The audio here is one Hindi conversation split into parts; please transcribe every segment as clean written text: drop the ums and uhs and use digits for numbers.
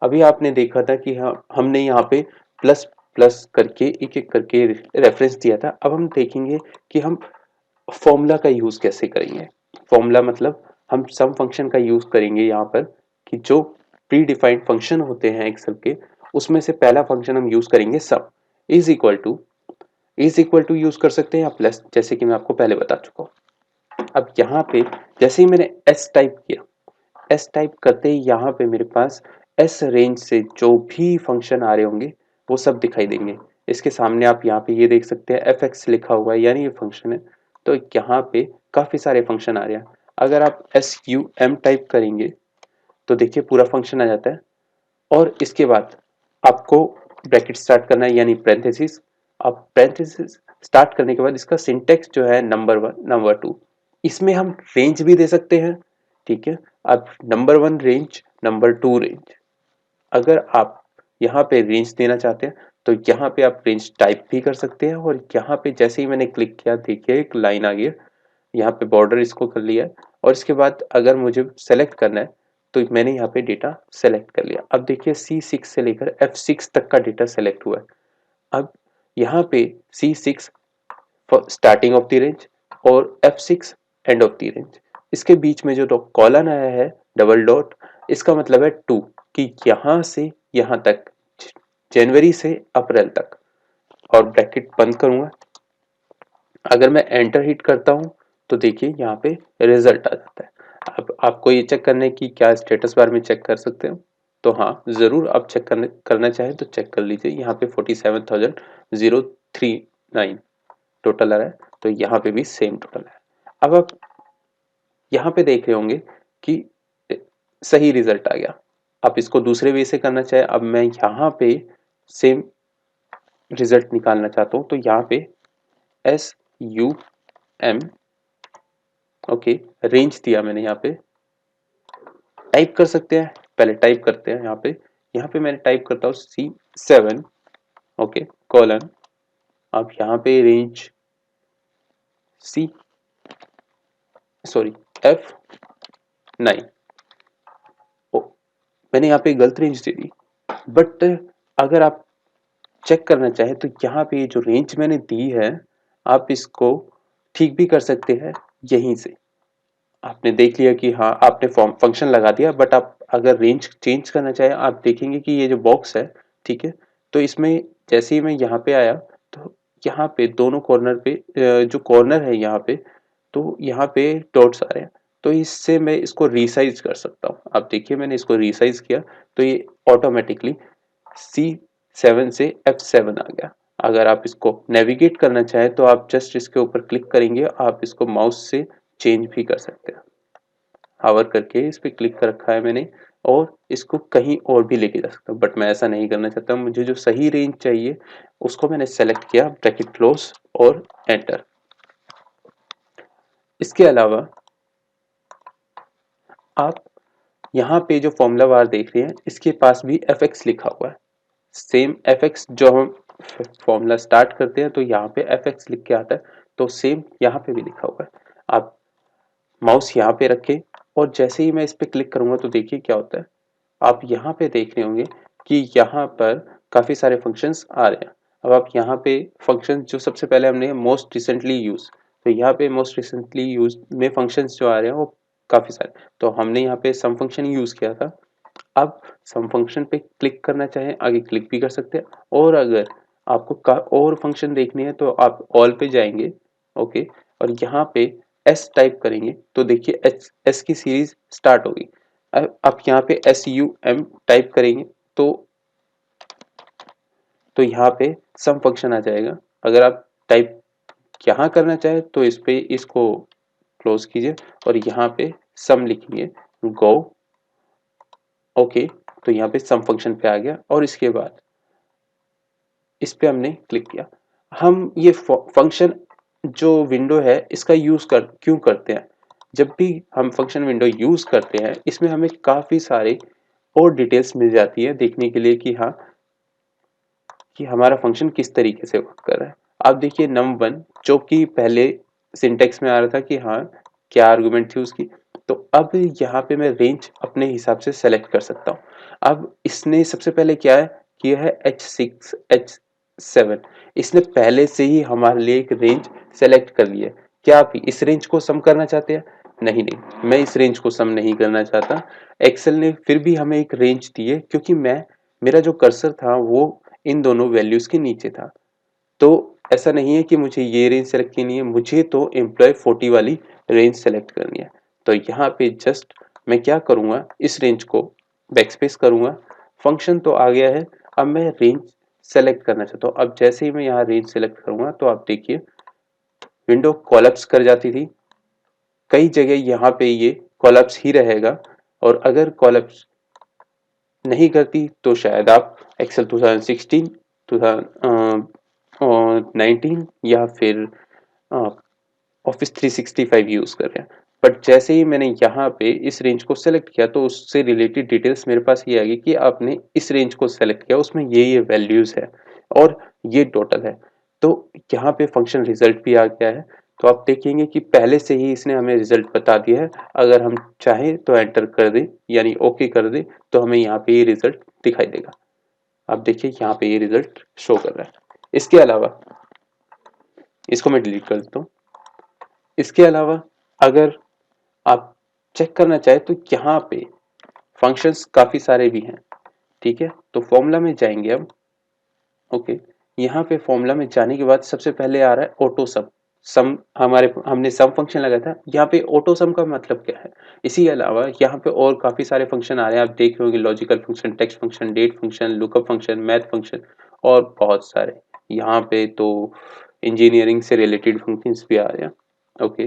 अभी आपने देखा था कि हाँ हमने यहाँ पे प्लस प्लस करके एक एक करके रेफरेंस दिया था। अब हम देखेंगे कि हम फॉर्मूला का यूज कैसे करेंगे। फॉर्मूला मतलब हम सम फंक्शन का यूज करेंगे यहाँ पर, कि जो प्री डिफाइंड फंक्शन होते हैं एक्सेल के, उसमें से पहला फंक्शन हम यूज करेंगे सम। इज इक्वल टू यूज कर सकते हैं या प्लस, जैसे कि मैं आपको पहले बता चुका हूँ। अब यहाँ पे जैसे ही मैंने एस टाइप किया, एस टाइप करते ही यहाँ पे मेरे पास एस रेंज से जो भी फंक्शन आ रहे होंगे वो सब दिखाई देंगे। इसके सामने आप यहाँ पे ये देख सकते हैं एफ एक्स लिखा हुआ है, यानी ये फंक्शन है। तो यहाँ पे काफी सारे फंक्शन आ रहे हैं। अगर आप एस यू एम टाइप करेंगे तो देखिए पूरा फंक्शन आ जाता है। और इसके बाद आपको ब्रैकेट स्टार्ट करना है, यानी पैरेंथेसिस। अब पैरेंथेसिस स्टार्ट करने के बाद इसका सिंटेक्स जो है नंबर वन नंबर टू, इसमें हम रेंज भी दे सकते हैं। ठीक है, अब number one range, number two range. अगर आप यहाँ पे रेंज देना चाहते हैं तो यहाँ पे आप रेंज टाइप भी कर सकते हैं। और यहाँ पे जैसे ही मैंने क्लिक किया देखिए एक लाइन आ गई, यहाँ पे बॉर्डर इसको कर लिया है। और इसके बाद अगर मुझे सेलेक्ट करना है तो मैंने यहाँ पे डेटा सेलेक्ट कर लिया। अब देखिए C6 से लेकर F6 तक का डेटा सेलेक्ट हुआ है। अब यहाँ पे C6 starting of the range और F6 end of the range. इसके बीच में जो कॉलन आया है डबल डॉट, इसका मतलब है टू, कि यहाँ से यहाँ तक, जनवरी से अप्रैल तक। और ब्रैकेट बंद करूंगा। अगर मैं एंटर हिट करता हूं तो देखिए यहाँ पे रिजल्ट आ जाता है। अब आपको ये चेक करने की क्या स्टेटस बार में चेक कर सकते हो, तो हाँ जरूर आप चेक करना चाहें तो चेक कर लीजिए। यहाँ पे 47,039 टोटल आ रहा है, तो यहाँ पे भी सेम टोटल है। अब आप यहाँ पे देख रहे होंगे कि सही रिजल्ट आ गया। आप इसको दूसरे वे से करना चाहे, अब मैं यहाँ पे सेम रिजल्ट निकालना चाहता हूँ तो यहाँ पे S U M, okay, range दिया मैंने, यहाँ पे टाइप कर सकते हैं। पहले टाइप करते हैं यहाँ पे मैं टाइप करता हूँ C7, ओके, कॉलन। अब यहाँ पे रेंज सी सॉरी F9। ओ, मैंने यहाँ पे गलत रेंज दे दी। बट अगर आप चेक करना चाहें तो यहाँ पे जो रेंज मैंने दी है आप इसको ठीक भी कर सकते हैं यहीं से। आपने देख लिया कि हाँ आपने फॉर्म फंक्शन लगा दिया, बट आप अगर रेंज चेंज करना चाहें, आप देखेंगे कि ये जो बॉक्स है, ठीक है, तो इसमें जैसे ही मैं यहाँ पे आया तो यहाँ पे दोनों कॉर्नर पे जो कॉर्नर है यहाँ पे, तो यहाँ पे डॉट्स आ रहे हैं। तो इससे मैं इसको रिसाइज कर सकता हूँ। आप देखिए मैंने इसको रिसाइज किया तो ये ऑटोमेटिकली C7 से F7 आ गया। अगर आप इसको नेविगेट करना चाहें तो आप जस्ट इसके ऊपर क्लिक करेंगे, आप इसको माउस से चेंज भी कर सकते हैं। हावर करके इस पे क्लिक कर रखा है मैंने, और इसको कहीं और भी लेके जा सकता हूँ, बट मैं ऐसा नहीं करना चाहता। मुझे जो सही रेंज चाहिए उसको मैंने सेलेक्ट किया, ब्रैकेट क्लोज और एंटर। इसके अलावा आप यहाँ पे जो फॉर्मूला बार देख रहे हैं इसके पास भी fx लिखा हुआ है। सेम fx जो हम फॉर्मूला स्टार्ट करते हैं तो यहाँ पे fx लिख के आता है, तो सेम यहाँ पे भी लिखा हुआ है। आप माउस यहाँ पे रखें और जैसे ही मैं इस पे क्लिक करूंगा तो देखिए क्या होता है। आप यहाँ पे देख रहे होंगे कि यहाँ पर काफी सारे फंक्शंस आ रहे हैं। अब आप यहाँ पे फंक्शन जो सबसे पहले हमने मोस्ट रिसेंटली यूज, तो यहाँ पे मोस्ट रिसेंटली यूज में फंक्शंस जो आ रहे हैं वो काफी सारे, तो हमने यहाँ पे सम फंक्शन यूज किया था। अब सम फंक्शन पे क्लिक करना चाहें आगे क्लिक भी कर सकते हैं, और अगर आपको और फंक्शन देखने हैं तो आप ऑल पे जाएंगे, ओके, और यहाँ पे एस टाइप करेंगे तो देखिए एस की सीरीज स्टार्ट होगी। अब आप यहाँ पे SUM टाइप करेंगे तो यहाँ पे सम फंक्शन आ जाएगा। अगर आप टाइप यहाँ करना चाहे तो इस पे इसको क्लोज कीजिए और यहाँ पे सम लिखेंगे गो, ओके, तो यहाँ पे सम फंक्शन पे आ गया। और इसके बाद इस पे हमने क्लिक किया। हम ये फंक्शन जो विंडो है इसका यूज क्यों करते हैं, जब भी हम फंक्शन विंडो यूज़ करते हैं, इसमें हमें काफ़ी सारे और डिटेल्स मिल जाती है देखने के लिए कि हाँ, कि हमारा फंक्शन किस तरीके से वर्क कर रहा है। आप देखिए num1 जो कि पहले सिंटेक्स में आ रहा था कि हाँ, क्या आर्गुमेंट थी उसकी, तो अब यहाँ पे मैं रेंज अपने हिसाब से सेलेक्ट कर सकता हूँ। अब इसने सबसे पहले क्या है किया है h6 h7, इसने पहले से ही हमारे लिए एक रेंज सेलेक्ट कर लिया है। क्या आप इस रेंज को सम करना चाहते हैं? नहीं, नहीं, मैं इस रेंज को सम नहीं करना चाहता। एक्सेल ने फिर भी हमें एक रेंज दी है क्योंकि मेरा जो कर्सर था वो इन दोनों वैल्यूज के नीचे था। तो ऐसा नहीं है कि मुझे ये रेंज सेलेक्ट करनी है, मुझे तो एम्प्लॉय 40 वाली रेंज सेलेक्ट करनी है। तो यहाँ पे जस्ट मैं क्या करूँगा, इस रेंज को बैकस्पेस करूँगा, फंक्शन तो आ गया है। अब मैं रेंज सेलेक्ट करना चाहता हूँ। अब जैसे ही मैं यहाँ रेंज सेलेक्ट करूँगा तो आप देखिए विंडो कोलैप्स कर जाती थी, कई जगह यहाँ पे ये कोलैप्स ही रहेगा, और अगर कोलैप्स नहीं करती तो शायद आप एक्सेल 2016 2019 या फिर ऑफिस 365 यूज कर रहे हैं। बट जैसे ही मैंने यहाँ पे इस रेंज को सेलेक्ट किया तो उससे रिलेटेड डिटेल्स मेरे पास ये आ गई कि आपने इस रेंज को सेलेक्ट किया, उसमें ये वैल्यूज है और ये टोटल है। तो यहाँ पे फंक्शन रिजल्ट भी आ गया है। तो आप देखेंगे कि पहले से ही इसने हमें रिजल्ट बता दिया है। अगर हम चाहें तो एंटर कर दें यानी ओके कर दें तो हमें यहाँ पे ये रिजल्ट दिखाई देगा। आप देखिए यहाँ पे ये रिजल्ट शो कर रहा है। इसके अलावा इसको मैं डिलीट कर देता हूँ। इसके अलावा अगर आप चेक करना चाहें तो यहाँ पे फंक्शंस काफ़ी सारे भी हैं, ठीक है। तो फॉर्मूला में जाएंगे हम। ओके, यहाँ पे फॉर्मूला में जाने के बाद सबसे पहले आ रहा है ऑटो सम। सम हमने सम फंक्शन लगाया था, यहाँ पे ऑटो सम का मतलब क्या है। इसी के अलावा यहाँ पे और काफ़ी सारे फंक्शन आ रहे हैं, आप देख रहे होंगे logical function, text function, date function, lookup function, math function और बहुत सारे। यहाँ पे तो इंजीनियरिंग से रिलेटेड फंक्शंस भी आ रहे हैं। ओके,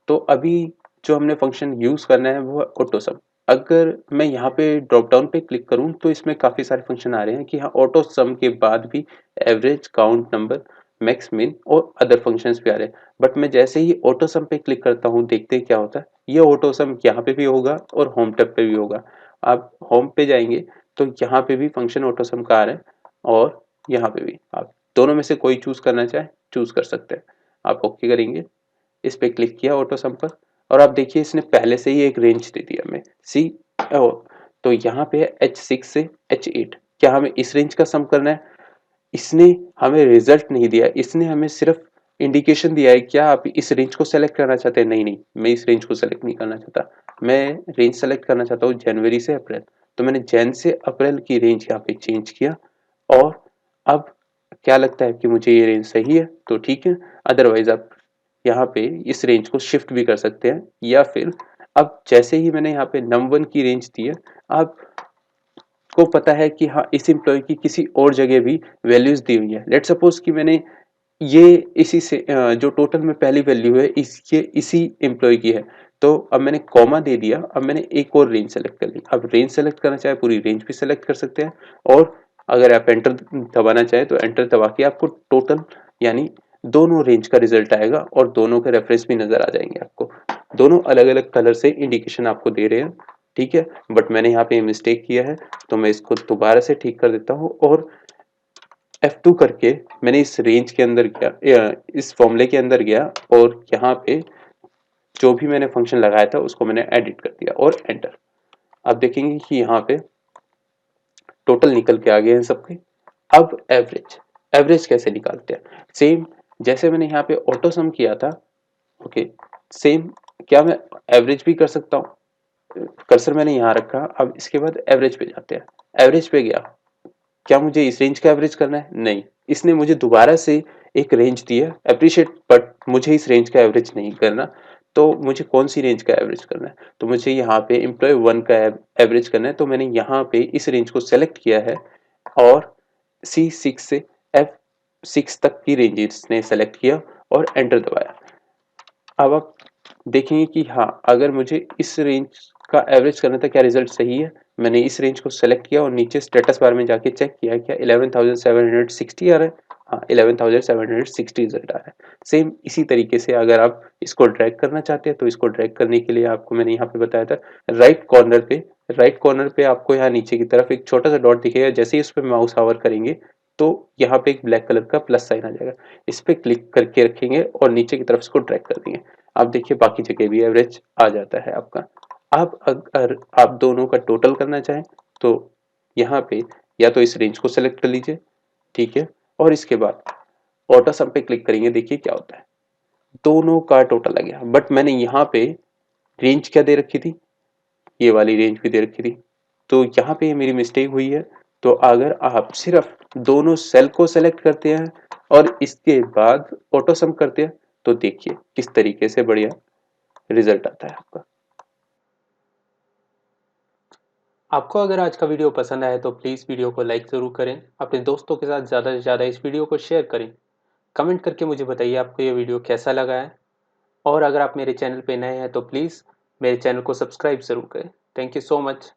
तो अभी जो हमने फंक्शन यूज़ करना है वो है ऑटो सम। अगर मैं यहाँ पे ड्रॉप डाउन पे क्लिक करूँ तो इसमें काफ़ी सारे फंक्शन आ रहे हैं कि हाँ, ऑटो सम के बाद भी एवरेज, काउंट नंबर, मैक्स, मिन और अदर फंक्शंस भी आ रहे हैं। बट मैं जैसे ही ऑटो सम पे क्लिक करता हूँ देखते हैं क्या होता है। ये ऑटो सम यहाँ पे भी होगा और होम टैब पे भी होगा। आप होम पे जाएंगे तो यहाँ पे भी फंक्शन ऑटो सम का आ रहा है और यहाँ पे भी। आप दोनों में से कोई चूज करना चाहे चूज कर सकते हैं। आप ओके करेंगे, इस पे क्लिक किया ऑटो सम पर और आप देखिए इसने पहले से ही एक रेंज दे दिया हमें सी ओ। तो यहाँ पे है H6 से H8। क्या हमें इस रेंज का सम करना है? इसने हमें रिजल्ट नहीं दिया, इसने हमें सिर्फ इंडिकेशन दिया है। क्या आप इस रेंज को सेलेक्ट करना चाहते हैं? नहीं, नहीं, मैं इस रेंज को सेलेक्ट नहीं करना चाहता। मैं रेंज सेलेक्ट करना चाहता हूँ जनवरी से अप्रैल। तो मैंने जैन से अप्रैल की रेंज यहाँ पे चेंज किया और अब क्या लगता है कि मुझे ये रेंज सही है तो ठीक है। अदरवाइज आप यहाँ पे इस रेंज को शिफ्ट भी कर सकते हैं या फिर अब जैसे ही मैंने यहाँ पे num1 की रेंज दी है, आपको पता है कि हाँ, इस एम्प्लॉय की किसी और जगह भी वैल्यूज दी हुई है। लेट्स सपोज कि मैंने ये इसी से जो टोटल में पहली वैल्यू है इसके इसी एम्प्लॉय की है, तो अब मैंने कॉमा दे दिया। अब मैंने एक और रेंज सेलेक्ट कर ली। अब रेंज सेलेक्ट करना चाहे पूरी रेंज भी सेलेक्ट कर सकते हैं और अगर आप एंटर दबाना चाहे तो एंटर दबा के आपको टोटल यानी दोनों रेंज का रिजल्ट आएगा और दोनों के रेफरेंस भी नजर आ जाएंगे आपको। दोनों अलग अलग कलर से इंडिकेशन आपको दे रहे हैं, ठीक है। बट मैंने यहाँ पे मिस्टेक किया है तो मैं इसको दोबारा से ठीक कर देता हूँ और F2 करके मैंने इस रेंज के अंदर गया, इस फॉर्मूले के अंदर गया और यहाँ पे जो भी मैंने फंक्शन लगाया था उसको मैंने एडिट कर दिया और एंटर। आप देखेंगे कि यहाँ पे टोटल निकल के आ गए हैं सबके। अब एवरेज, एवरेज कैसे निकालते हैं? सेम जैसे मैंने यहाँ पे ऑटो सम किया था। ओके, सेम क्या मैं एवरेज भी कर सकता हूँ? कर्सर मैंने यहाँ रखा। अब इसके बाद एवरेज पे जाते हैं। एवरेज पे गया, क्या मुझे इस रेंज का एवरेज करना है? नहीं, इसने मुझे दोबारा से एक रेंज दी है, अप्रिशिएट, बट मुझे इस रेंज का एवरेज नहीं करना। तो मुझे कौन सी रेंज का एवरेज करना है? तो मुझे यहाँ पे एम्प्लॉय 1 का एवरेज करना है। तो मैंने यहाँ पे इस रेंज को सेलेक्ट किया है और C6 से F6 तक की रेंज इसने सेलेक्ट किया और एंटर दबाया। अब आप देखेंगे कि हाँ, अगर मुझे इस रेंज का एवरेज करना था, क्या रिजल्ट सही है। मैंने इस रेंज को सेलेक्ट किया और नीचे स्टेटस बार में जाके चेक किया क्या 11,760 आ रहा है। हाँ, 11,760 रिजल्ट आ रहा है। सेम इसी तरीके से अगर आप इसको ड्रैग करना चाहते हैं तो इसको ड्रैग करने के लिए आपको मैंने यहाँ पे बताया था राइट कॉर्नर पे आपको यहाँ नीचे की तरफ एक छोटा सा डॉट दिखेगा। जैसे ही उस पर माउस हावर करेंगे तो यहाँ पे एक ब्लैक कलर का प्लस साइन आ जाएगा। इस पे क्लिक करके रखेंगे और नीचे की तरफ इसको ड्रैग कर देंगे। आप देखिए बाकी जगह भी एवरेज आ जाता है आपका। आप अगर आप दोनों का टोटल करना चाहें तो यहाँ पे या तो इस रेंज को सेलेक्ट कर लीजिए, ठीक है, और इसके बाद ऑटो सम पे क्लिक करेंगे। देखिए क्या होता है, दोनों का टोटल आ गया। बट मैंने यहाँ पे रेंज क्या दे रखी थी, ये वाली रेंज भी दे रखी थी, तो यहाँ पे मेरी मिस्टेक हुई है। तो अगर आप सिर्फ दोनों सेल को सेलेक्ट करते हैं और इसके बाद ऑटो सम करते हैं तो देखिए किस तरीके से बढ़िया रिजल्ट आता है आपका। आपको अगर आज का वीडियो पसंद आया तो प्लीज़ वीडियो को लाइक ज़रूर करें, अपने दोस्तों के साथ ज़्यादा से ज़्यादा इस वीडियो को शेयर करें। कमेंट करके मुझे बताइए आपको ये वीडियो कैसा लगा है, और अगर आप मेरे चैनल पे नए हैं तो प्लीज़ मेरे चैनल को सब्सक्राइब ज़रूर करें। Thank you so much.